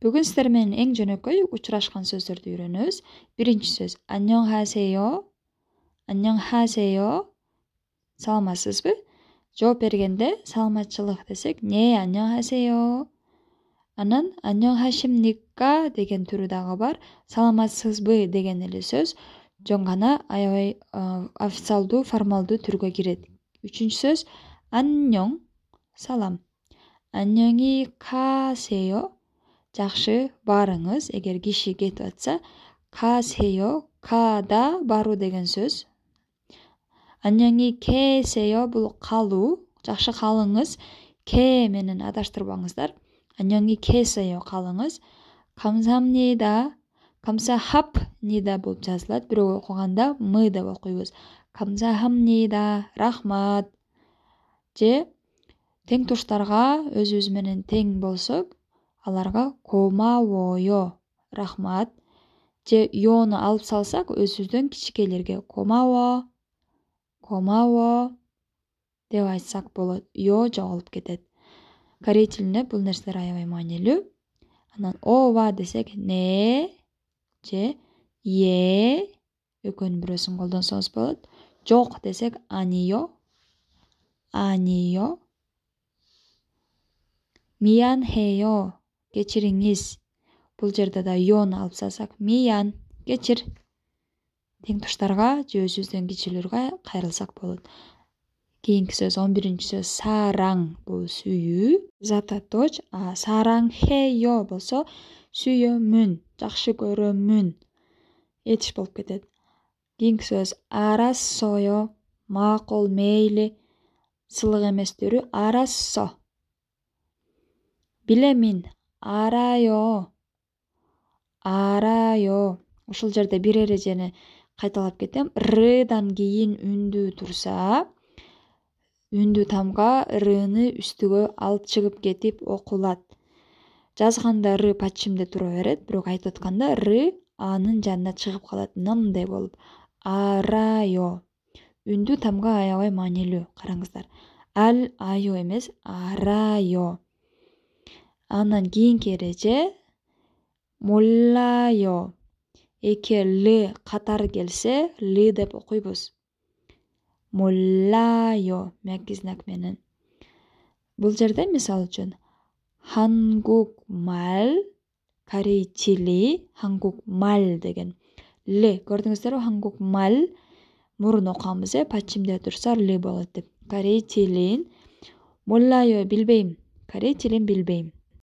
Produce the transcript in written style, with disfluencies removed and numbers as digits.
Бүгін сіздер менен ең жөнөкөй учурашкан сөздөрдү үйрөнөбүз. Биринчи сөз 안녕하세요. 안녕하세요. Саламатсызбы? Жооп бергенде саламатчылык десек, не 안녕하세요. Анан 안녕하십니까 деген түрү дагы бар. Саламатсызбы деген эле сөз жөн гана аябай официалдуу, формалдуу түргө кирет. Үчүнчү сөз 안녕, салам. 안녕히 가세요. Жакшы, барыңыз. Эгер киши кетип атса, 가세요, када баруу деген сөз. 안녕히 계세요 бул калуу. Жакшы калыңыз. Ке менен адаштырбаңыздар. 안녕히 계세요 калыңыз. 감사합니다. 감사합니다 болуп жазылат. Бирок окуганда мы деп окуйбуз. 감사합니다. Рахмат. Же тең туштарга өзүбүз менен тең болсок, аларга 고마워요. Рахмат. Же 요ну алып салсак, өзүбүздөн кичикелерге 고마워. 고마워 деп айтсак болот. Ё жоголуп кетет. Корей тилинде бул нерселер аябай маанилүү. Анан ова десек не же е экөөнүн бирөөсүн колдонсоңуз болот. Жок десек 아니요. 아니요. 미안해요. Кечириңиз. Бул жерде да 요ну алып салсак миян, кечир. Тең туштарга же өзүбүздөн кичилерге кайрылсак болот. Кийинки сөз 11-чи сөз сараң бул сүйүү. Зататоч, са랑해요 болсо сүйөмүн, жакшы көрөмүн. Этиш болуп кетет. Кийинки сөз 알았어요. макул, мейли. Сылык эмес түрү 알았어. билемин, 알아요. 알아요. Ушул жерде бир эрежени кайталап кетем. Рдан кийин үндүү турса, үндүү тамга рыны үстүгө алып чыгып кетип окулат. Жазганда ры пачимде тура берет, бирок айтып атканда ры анын жанына чыгып калат, нымдай болуп. 알아요. Үндүү тамга аябай маанилүү. Караңыздар. 알아요 эмес, 알아요. Анан кийинки эреже 몰라요. Эки л катар келсе, л деп окуйбуз. 몰라요. Мягкий знак менен. Бул жерде мисал үчүн 한국말, корей тили, 한국말 деген л көрдүңүздөрбү? 한국말 мурун окуганбыз, пачимде турса л болот деп. Корей тилин 몰라요 билбейм. Корей тилин билбейм.